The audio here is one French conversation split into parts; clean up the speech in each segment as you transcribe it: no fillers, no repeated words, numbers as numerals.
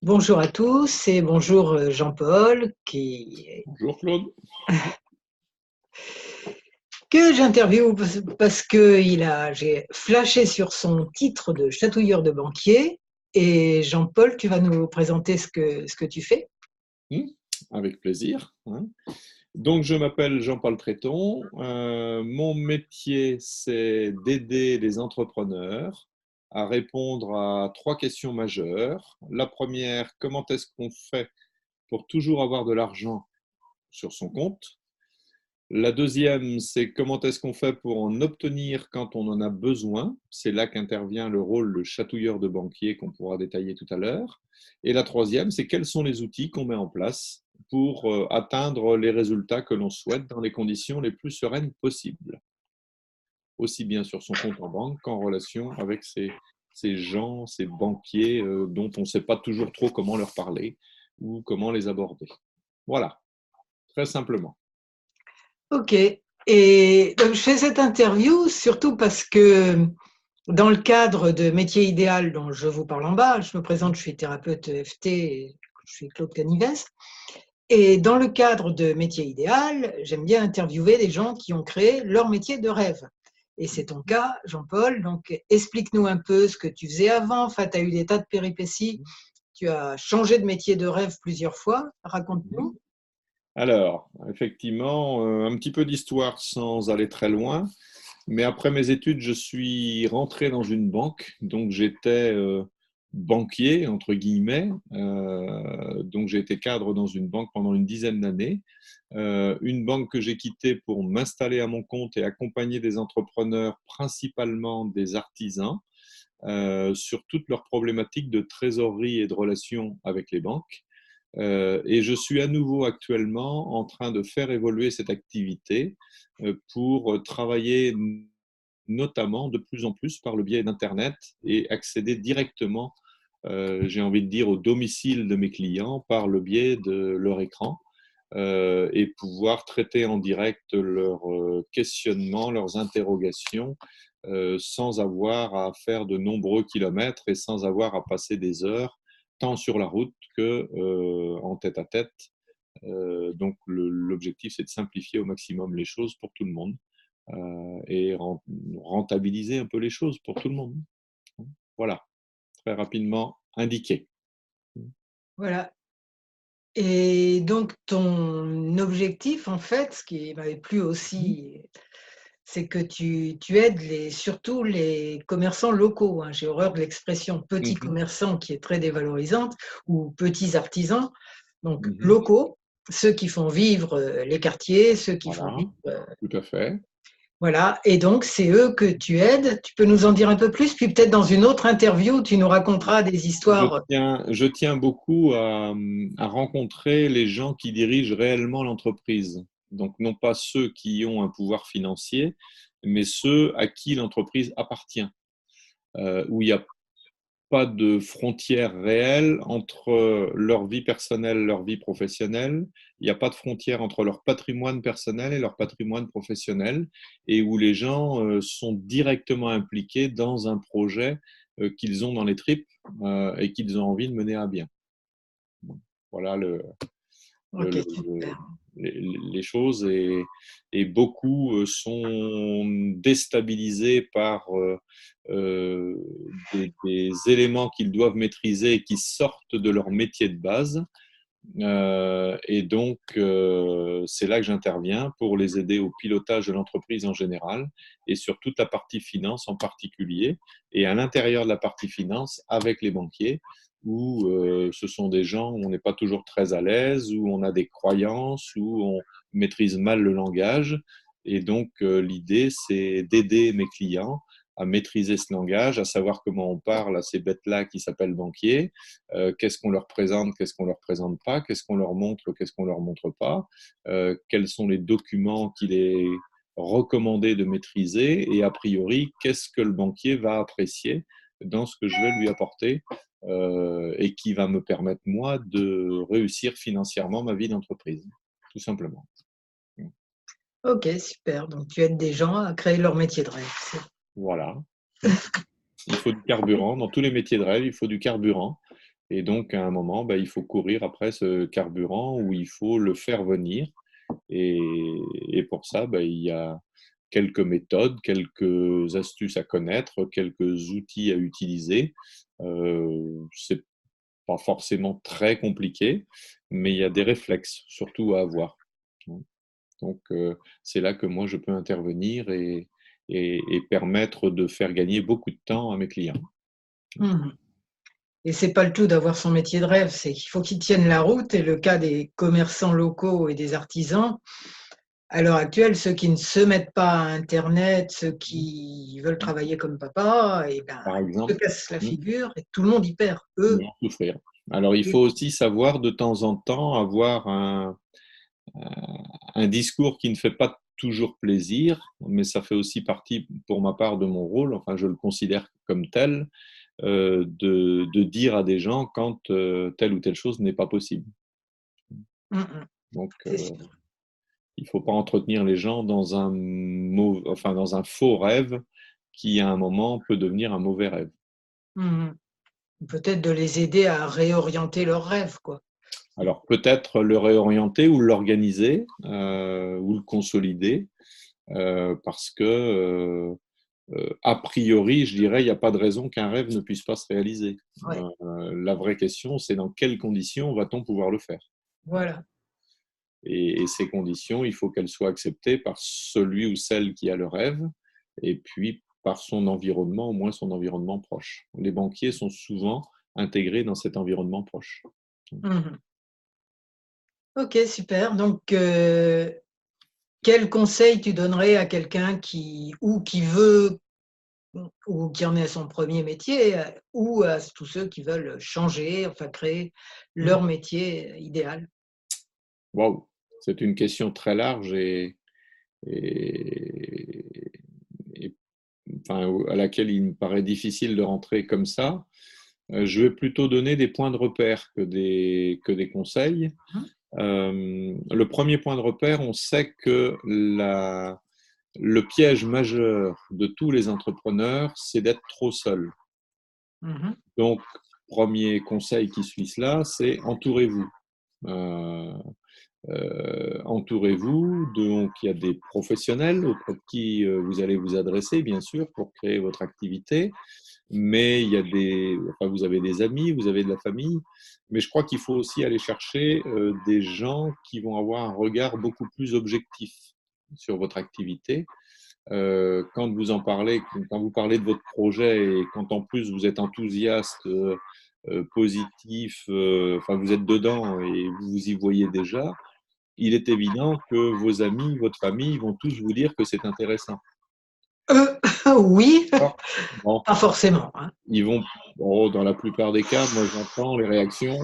Bonjour à tous et bonjour Jean-Paul Bonjour Claude. que j'interviewe parce que j'ai flashé sur son titre de chatouilleur de banquier. Et Jean-Paul, tu vas nous présenter ce que tu fais. Hmm, Avec plaisir, hein. Donc, je m'appelle Jean-Paul Tréton. Mon métier, c'est d'aider les entrepreneurs à répondre à trois questions majeures. La première, comment est-ce qu'on fait pour toujours avoir de l'argent sur son compte? La deuxième, c'est comment est-ce qu'on fait pour en obtenir quand on en a besoin. C'est là qu'intervient le rôle de chatouilleur de banquier qu'on pourra détailler tout à l'heure. Et la troisième, c'est quels sont les outils qu'on met en place pour atteindre les résultats que l'on souhaite dans les conditions les plus sereines possibles, aussi bien sur son compte en banque qu'en relation avec ces gens, ces banquiers dont on ne sait pas toujours trop comment leur parler ou comment les aborder. Voilà, très simplement. Ok. Et donc, je fais cette interview surtout parce que dans le cadre de Métier Idéal dont je vous parle en bas, je me présente, je suis thérapeute EFT, et je suis Claude Canivès. Et dans le cadre de Métier Idéal, j'aime bien interviewer des gens qui ont créé leur métier de rêve. Et c'est ton cas, Jean-Paul. Donc, explique-nous un peu ce que tu faisais avant. Enfin, tu as eu des tas de péripéties. Tu as changé de métier de rêve plusieurs fois. Raconte-nous. Alors, effectivement, un petit peu d'histoire sans aller très loin. Mais après mes études, je suis rentré dans une banque. Donc, j'étais banquier, entre guillemets. Donc, j'ai été cadre dans une banque pendant une dizaine d'années. Une banque que j'ai quittée pour m'installer à mon compte et accompagner des entrepreneurs, principalement des artisans, sur toutes leurs problématiques de trésorerie et de relations avec les banques. Et je suis à nouveau actuellement en train de faire évoluer cette activité pour travailler notamment de plus en plus par le biais d'Internet et accéder directement, j'ai envie de dire, au domicile de mes clients par le biais de leur écran et pouvoir traiter en direct leurs questionnements, leurs interrogations, sans avoir à faire de nombreux kilomètres et sans avoir à passer des heures, tant sur la route que en tête à tête. Donc l'objectif, c'est de simplifier au maximum les choses pour tout le monde et rentabiliser un peu les choses pour tout le monde. Voilà, très rapidement indiqué. Voilà. Et donc, ton objectif, en fait, ce qui m'avait plu aussi, c'est que tu aides surtout les commerçants locaux, hein. J'ai horreur de l'expression petit Mhm, commerçant qui est très dévalorisante, ou petits artisans, donc mhm. locaux, ceux qui font vivre les quartiers, ceux qui font Voilà, vivre. tout à fait. Voilà, et donc c'est eux que tu aides. Tu peux nous en dire un peu plus, puis peut-être dans une autre interview, tu nous raconteras des histoires. Je tiens beaucoup à rencontrer les gens qui dirigent réellement l'entreprise. Donc, non pas ceux qui ont un pouvoir financier, mais ceux à qui l'entreprise appartient, où il n'y a pas de frontière réelle entre leur vie personnelle, leur vie professionnelle. Il n'y a pas de frontière entre leur patrimoine personnel et leur patrimoine professionnel, et où les gens sont directement impliqués dans un projet qu'ils ont dans les tripes et qu'ils ont envie de mener à bien. Voilà le- Ok, le- super. les choses et beaucoup sont déstabilisés par euh, des éléments qu'ils doivent maîtriser et qui sortent de leur métier de base. Et donc, c'est là que j'interviens pour les aider au pilotage de l'entreprise en général et sur toute la partie finance en particulier. Et à l'intérieur de la partie finance, avec les banquiers, où ce sont des gens où on n'est pas toujours très à l'aise, où on a des croyances, où on maîtrise mal le langage. Et donc, l'idée, c'est d'aider mes clients à maîtriser ce langage, à savoir comment on parle à ces bêtes-là qui s'appellent banquiers, qu'est-ce qu'on leur présente, qu'est-ce qu'on leur présente pas, qu'est-ce qu'on leur montre, qu'est-ce qu'on leur montre pas, quels sont les documents qu'il est recommandé de maîtriser et a priori, qu'est-ce que le banquier va apprécier dans ce que je vais lui apporter et qui va me permettre, moi, de réussir financièrement ma vie d'entreprise, tout simplement. Ok, super. Donc tu aides des gens à créer leur métier de rêve. Voilà. Il faut du carburant. Dans tous les métiers de rêve, il faut du carburant. Et donc, à un moment, il faut courir après ce carburant où il faut le faire venir. Et pour ça, il y a quelques méthodes, quelques astuces à connaître, quelques outils à utiliser. C'est pas forcément très compliqué, mais il y a des réflexes surtout à avoir. Donc, c'est là que moi, je peux intervenir et permettre de faire gagner beaucoup de temps à mes clients. Mhm. Et c'est pas le tout d'avoir son métier de rêve, c'est qu'il faut qu'il tienne la route. Et le cas des commerçants locaux et des artisans, à l'heure actuelle, ceux qui ne se mettent pas à Internet, ceux qui veulent travailler comme papa, et ben, Par ils se exemple, cassent la figure et tout le monde y perd. Eux, en souffrir. Alors, il et- faut aussi savoir de temps en temps avoir un discours qui ne fait pas toujours plaisir, mais ça fait aussi partie, pour ma part, de mon rôle, enfin, je le considère comme tel, de dire à des gens quand telle ou telle chose n'est pas possible. Mhm, Donc, c'est sûr. il ne faut pas entretenir les gens dans enfin, dans un faux rêve qui, à un moment, peut devenir un mauvais rêve. Mhm. Peut-être de les aider à réorienter leurs rêves, quoi. Alors, peut-être le réorienter ou l'organiser ou le consolider parce que, a priori, je dirais, il n'y a pas de raison qu'un rêve ne puisse pas se réaliser. Ouais, La vraie question, c'est dans quelles conditions va-t-on pouvoir le faire? voilà. Et ces conditions, il faut qu'elles soient acceptées par celui ou celle qui a le rêve et puis par son environnement, au moins son environnement proche. Les banquiers sont souvent intégrés dans cet environnement proche. Mhm. Ok, super. Donc, quel conseil tu donnerais à quelqu'un qui veut ou qui en est à son premier métier, ou à tous ceux qui veulent changer, enfin créer leur métier idéal? Waouh, c'est une question très large et, et, enfin, à laquelle il me paraît difficile de rentrer comme ça. Je vais plutôt donner des points de repère que des conseils. Mmh. Le premier point de repère, on sait que le piège majeur de tous les entrepreneurs, c'est d'être trop seul. Mmh. Donc, premier conseil qui suit cela, c'est entourez-vous. Euh, entourez-vous, donc il y a des professionnels auprès de qui vous allez vous adresser, bien sûr, pour créer votre activité, mais il y a enfin, vous avez des amis, vous avez de la famille, mais je crois qu'il faut aussi aller chercher des gens qui vont avoir un regard beaucoup plus objectif sur votre activité. Quand vous en parlez, quand vous parlez de votre projet et quand en plus vous êtes enthousiaste, positif, enfin vous êtes dedans et vous vous y voyez déjà, il est évident que vos amis, votre famille vont tous vous dire que c'est intéressant. Oui, Bon, pas forcément, hein. ils vont, oh, dans la plupart des cas, moi j'entends les réactions.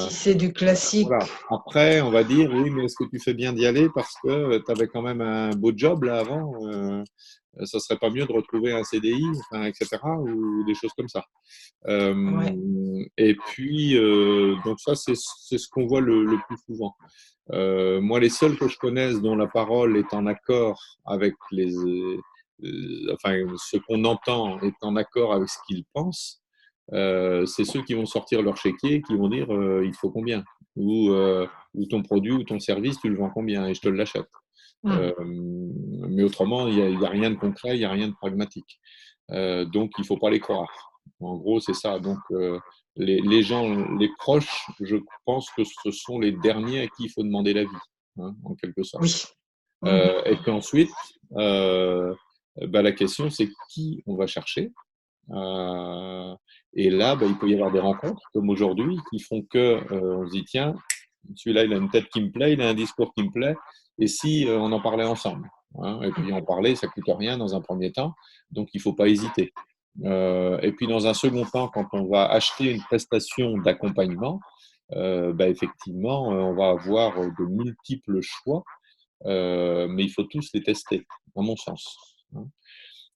Si c'est du classique, Voilà. Après, on va dire, oui, mais est-ce que tu fais bien d'y aller parce que tu avais quand même un beau job là avant ça serait pas mieux de retrouver un CDI, enfin, etc., ou des choses comme ça. ouais. Et puis, donc ça, c'est ce qu'on voit le plus souvent. Moi, les seuls que je connaisse dont la parole est en accord avec enfin, ce qu'on entend est en accord avec ce qu'ils pensent, c'est ceux qui vont sortir leur chéquier, qui vont dire il faut combien ou ton produit ou ton service, tu le vends combien et je te l'achète. Mmh. Mais autrement, il y a rien de concret, il n'y a rien de pragmatique. Donc, il ne faut pas les croire. En gros, c'est ça. Donc, les gens, les proches, je pense que ce sont les derniers à qui il faut demander l'avis, hein, en quelque sorte. Oui. Mmh. Et puis ensuite, la question, c'est qui on va chercher. Euh, et là, il peut y avoir des rencontres, comme aujourd'hui, qui font que on se dit, tiens, celui-là, il a une tête qui me plaît, il a un discours qui me plaît, et si on en parlait ensemble, hein, et puis en parler, ça coûte rien dans un premier temps, donc il ne faut pas hésiter. Et puis dans un second temps, quand on va acheter une prestation d'accompagnement, effectivement, on va avoir de multiples choix, mais il faut tous les tester, à mon sens, hein.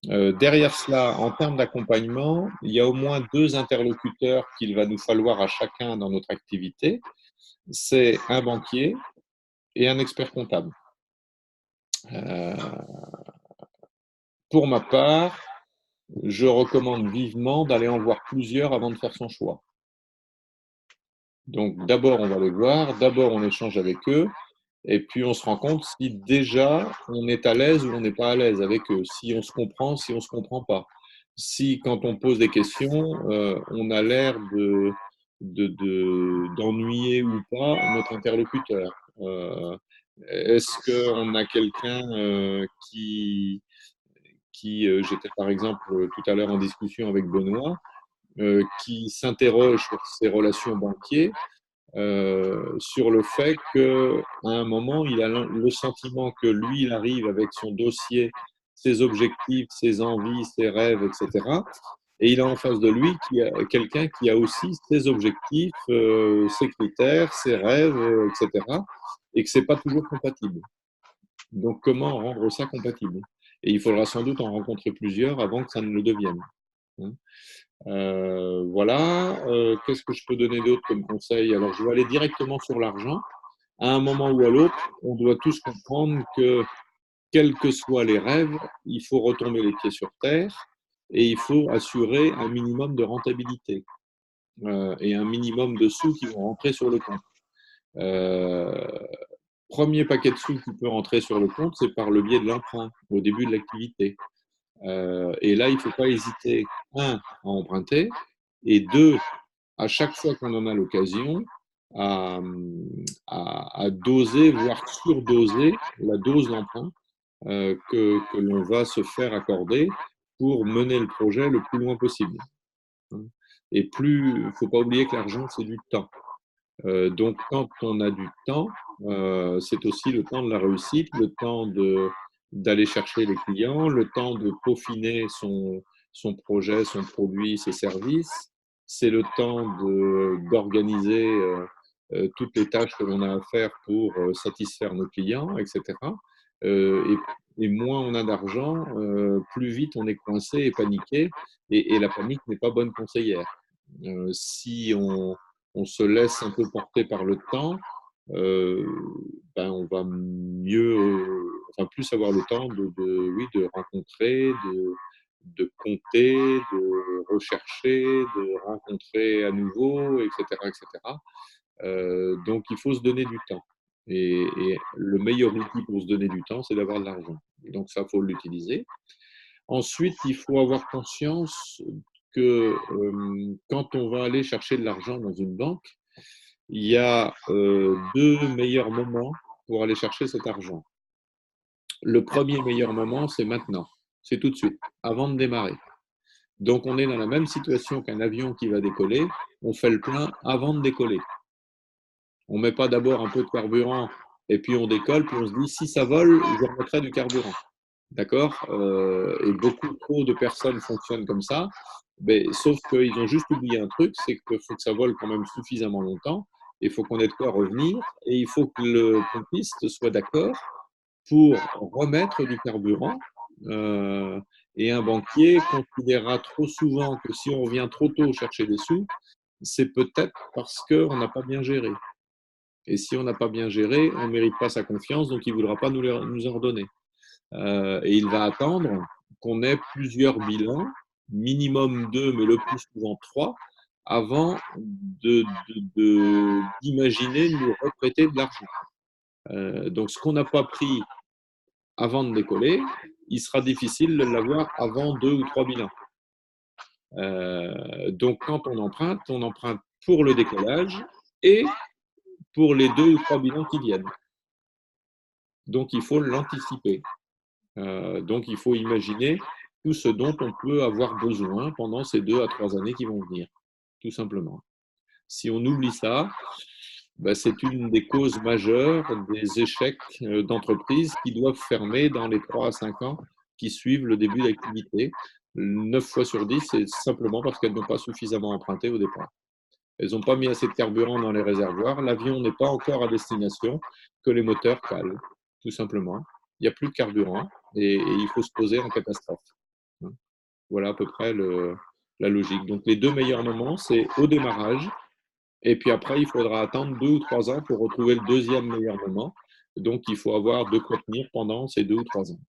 Derrière cela, en termes d'accompagnement, il y a au moins deux interlocuteurs qu'il va nous falloir à chacun dans notre activité. C'est un banquier et un expert comptable. Euh, pour ma part, je recommande vivement d'aller en voir plusieurs avant de faire son choix. Donc d'abord, on va les voir, d'abord, on échange avec eux, et puis on se rend compte si déjà on est à l'aise ou on n'est pas à l'aise avec eux, si on se comprend, si on se comprend pas. Si quand on pose des questions, on a l'air d'ennuyer ou pas notre interlocuteur. Est-ce qu'on a quelqu'un j'étais par exemple tout à l'heure en discussion avec Benoît, qui s'interroge sur ses relations banquiers, sur le fait qu'à un moment, il a le sentiment que lui, il arrive avec son dossier, ses objectifs, ses envies, ses rêves, etc. Et il a en face de lui quelqu'un qui a aussi ses objectifs, ses critères, ses rêves, etc. Et que c'est pas toujours compatible. Donc, comment rendre ça compatible? Et il faudra sans doute en rencontrer plusieurs avant que ça ne le devienne. Hein. Voilà. Qu'est-ce que je peux donner d'autre comme conseil? Alors, je vais aller directement sur l'argent. À un moment ou à l'autre, on doit tous comprendre que, quels que soient les rêves, il faut retomber les pieds sur terre et il faut assurer un minimum de rentabilité et un minimum de sous qui vont rentrer sur le compte. Euh, Premier paquet de sous qui peut rentrer sur le compte, c'est par le biais de l'emprunt au début de l'activité. Et là, il ne faut pas hésiter, un, à emprunter, et deux, à chaque fois qu'on en a l'occasion, à, à doser, voire surdoser la dose d'emprunt que l'on va se faire accorder pour mener le projet le plus loin possible. Et plus, il ne faut pas oublier que l'argent, c'est du temps. Donc, quand on a du temps, c'est aussi le temps de la réussite, le temps d'aller chercher les clients, le temps de peaufiner son projet, son produit, ses services. C'est le temps d'organiser toutes les tâches que l'on a à faire pour satisfaire nos clients, etc. Et moins on a d'argent, plus vite on est coincé et paniqué. Et la panique n'est pas bonne conseillère. Si on se laisse un peu porter par le temps, euh, ben on va mieux, enfin plus avoir le temps oui, de rencontrer, de compter, de rechercher, de rencontrer à nouveau, etc., etc. Donc il faut se donner du temps. Et le meilleur outil pour se donner du temps, c'est d'avoir de l'argent. Donc ça, faut l'utiliser. Ensuite, il faut avoir conscience que quand on va aller chercher de l'argent dans une banque, il y a deux meilleurs moments pour aller chercher cet argent. Le premier meilleur moment, c'est maintenant, c'est tout de suite, avant de démarrer. Donc on est dans la même situation qu'un avion qui va décoller, on fait le plein avant de décoller. On ne met pas d'abord un peu de carburant et puis on décolle, puis on se dit si ça vole, je remettrai du carburant. D'accord. Et beaucoup trop de personnes fonctionnent comme ça, mais, sauf qu'ils ont juste oublié un truc, c'est qu'il faut que ça vole quand même suffisamment longtemps, il faut qu'on ait de quoi revenir, et il faut que le pompiste soit d'accord pour remettre du carburant. Euh, et un banquier considérera trop souvent que si on revient trop tôt chercher des sous, c'est peut-être parce qu'on n'a pas bien géré. Et si on n'a pas bien géré, on ne mérite pas sa confiance, donc il ne voudra pas nous en redonner. Et il va attendre qu'on ait plusieurs bilans, minimum deux, mais le plus souvent trois, avant d'imaginer nous reprêter de l'argent. Donc, ce qu'on n'a pas pris avant de décoller, il sera difficile de l'avoir avant deux ou trois bilans. Donc, quand on emprunte pour le décollage et pour les deux ou trois bilans qui viennent. Donc, il faut l'anticiper. Donc, il faut imaginer tout ce dont on peut avoir besoin pendant ces 2 à 3 années qui vont venir, tout simplement. Si on oublie ça, ben, c'est une des causes majeures des échecs d'entreprises qui doivent fermer dans les 3 à 5 ans qui suivent le début d'activité. 9 fois sur 10, c'est simplement parce qu'elles n'ont pas suffisamment emprunté au départ. Elles n'ont pas mis assez de carburant dans les réservoirs, l'avion n'est pas encore à destination, que les moteurs calent, tout simplement. Il n'y a plus de carburant et il faut se poser en catastrophe. Voilà à peu près la logique. Donc les deux meilleurs moments, c'est au démarrage, et puis après, il faudra attendre 2 ou 3 ans pour retrouver le deuxième meilleur moment. Donc il faut avoir de quoi tenir pendant ces 2 ou 3 ans.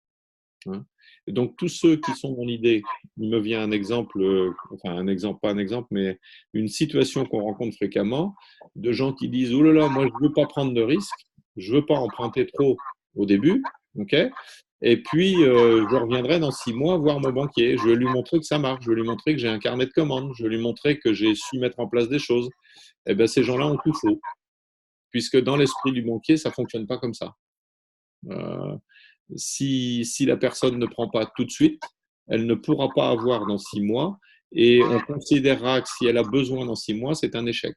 Et donc, tous ceux qui sont dans l'idée, il me vient un exemple, enfin un exemple, pas un exemple, mais une situation qu'on rencontre fréquemment, de gens qui disent, oh là là, moi je ne veux pas prendre de risques, je ne veux pas emprunter trop au début, ok? Et puis, je reviendrai dans 6 mois voir mon banquier. Je vais lui montrer que ça marche. Je vais lui montrer que j'ai un carnet de commandes. Je vais lui montrer que j'ai su mettre en place des choses. Eh bien, ces gens-là ont tout faux, puisque dans l'esprit du banquier, ça ne fonctionne pas comme ça. Euh, si la personne ne prend pas tout de suite, elle ne pourra pas avoir dans 6 mois, et on considérera que si elle a besoin dans 6 mois, c'est un échec.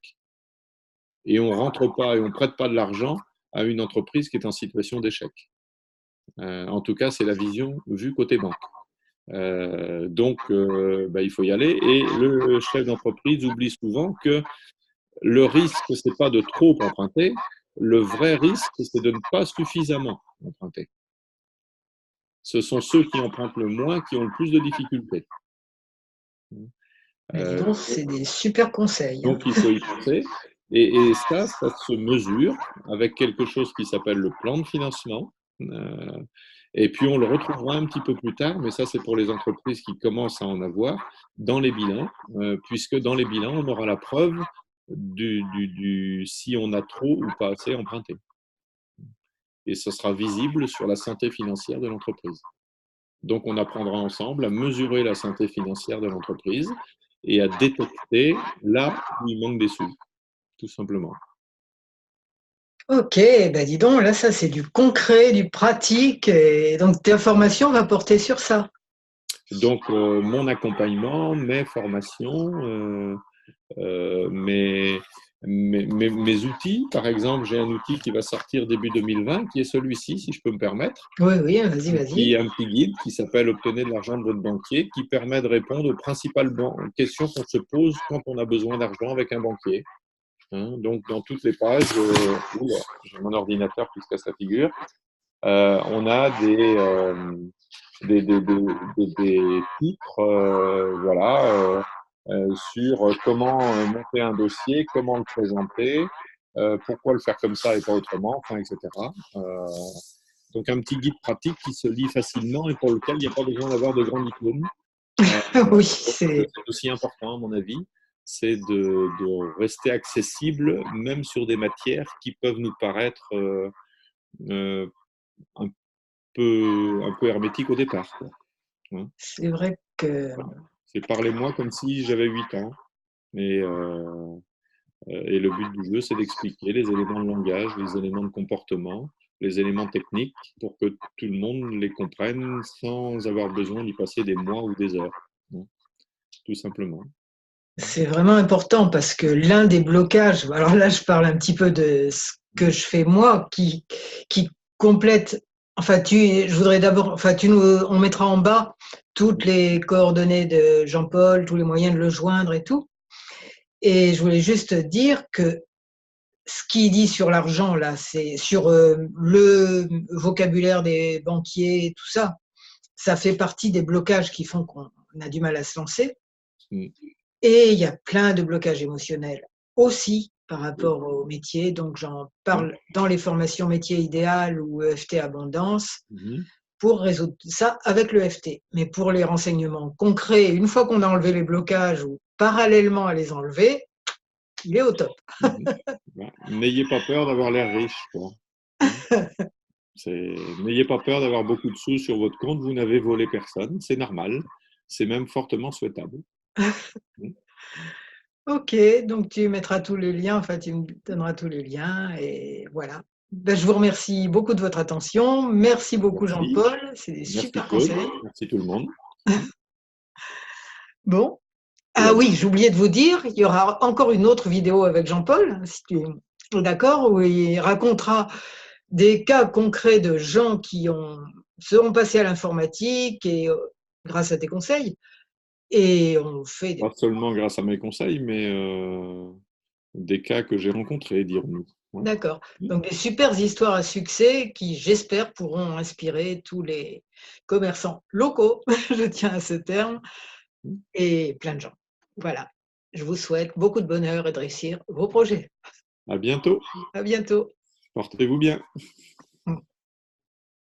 Et on ne rentre pas et on ne prête pas de l'argent à une entreprise qui est en situation d'échec. En tout cas, c'est la vision vue côté banque. Donc, il faut y aller. Et le chef d'entreprise oublie souvent que le risque, ce n'est pas de trop emprunter. Le vrai risque, c'est de ne pas suffisamment emprunter. Ce sont ceux qui empruntent le moins qui ont le plus de difficultés. Mais dis donc, c'est des super conseils. Donc, il faut y penser. Et ça se mesure avec quelque chose qui s'appelle le plan de financement. Et puis, on le retrouvera un petit peu plus tard, mais ça, c'est pour les entreprises qui commencent à en avoir, dans les bilans, puisque dans les bilans, on aura la preuve si on a trop ou pas assez emprunté. Et ce sera visible sur la santé financière de l'entreprise. Donc, on apprendra ensemble à mesurer la santé financière de l'entreprise et à détecter là où il manque des sous, tout simplement. Ok, ben dis donc, là, ça, c'est du concret, du pratique. Et donc, ta formation va porter sur ça. Donc, mon accompagnement, mes formations, mes outils, par exemple, j'ai un outil qui va sortir début 2020, qui est celui-ci, si je peux me permettre, Oui, oui, vas-y, qui vas-y. est un petit guide qui s'appelle Obtenez de l'argent de votre banquier, qui permet de répondre aux principales questions qu'on se pose quand on a besoin d'argent avec un banquier. Donc, dans toutes les pages, j'ai mon ordinateur qui se casse la figure, on a des titres, voilà, sur comment monter un dossier, comment le présenter, pourquoi le faire comme ça et pas autrement, enfin, etc. Donc, un petit guide pratique qui se lit facilement et pour lequel il n'y a pas besoin d'avoir de grands diplômes. Oui, C'est aussi important, à mon avis, c'est de rester accessible, même sur des matières qui peuvent nous paraître euh, un peu hermétiques au départ, quoi. c'est vrai que Voilà. C'est parlez-moi comme si j'avais 8 ans. Et le but du jeu, c'est d'expliquer les éléments de langage, les éléments de comportement, les éléments techniques pour que tout le monde les comprenne sans avoir besoin d'y passer des mois ou des heures, tout simplement. c'est vraiment important parce que l'un des blocages, alors là, je parle un petit peu de ce que je fais moi, qui complète. Enfin, je voudrais d'abord, enfin, on mettra en bas toutes les coordonnées de Jean-Paul, tous les moyens de le joindre et tout. Et je voulais juste dire que ce qu'il dit sur l'argent, là, c'est sur le vocabulaire des banquiers, tout ça, ça fait partie des blocages qui font qu'on a du mal à se lancer. Mm. Et il y a plein de blocages émotionnels aussi par rapport au métier. Donc, j'en parle dans les formations métier idéal ou EFT Abondance pour résoudre ça avec le EFT. Mais pour les renseignements concrets, une fois qu'on a enlevé les blocages ou parallèlement à les enlever, il est au top. N'ayez pas peur d'avoir l'air riche, quoi. N'ayez pas peur d'avoir beaucoup de sous sur votre compte, vous n'avez volé personne, c'est normal, c'est même fortement souhaitable. Ok, donc tu mettras tous les liens, enfin tu me donneras tous les liens et voilà. Ben, je vous remercie beaucoup de votre attention. Merci beaucoup Merci. Jean-Paul, c'est des Merci super Claude, conseils. merci tout le monde. Bon, ah Voilà. oui, j'oubliais de vous dire, il y aura encore une autre vidéo avec Jean-Paul, si tu es d'accord, où il racontera des cas concrets de gens qui seront passés à l'informatique et grâce à tes conseils. Et on fait Pas seulement grâce à mes conseils, mais des cas que j'ai rencontrés, dirons-nous. Ouais. D'accord. Donc des super histoires à succès qui, j'espère, pourront inspirer tous les commerçants locaux, je tiens à ce terme, et plein de gens. Voilà. Je vous souhaite beaucoup de bonheur et de réussir vos projets. À bientôt. À bientôt. Portez-vous bien.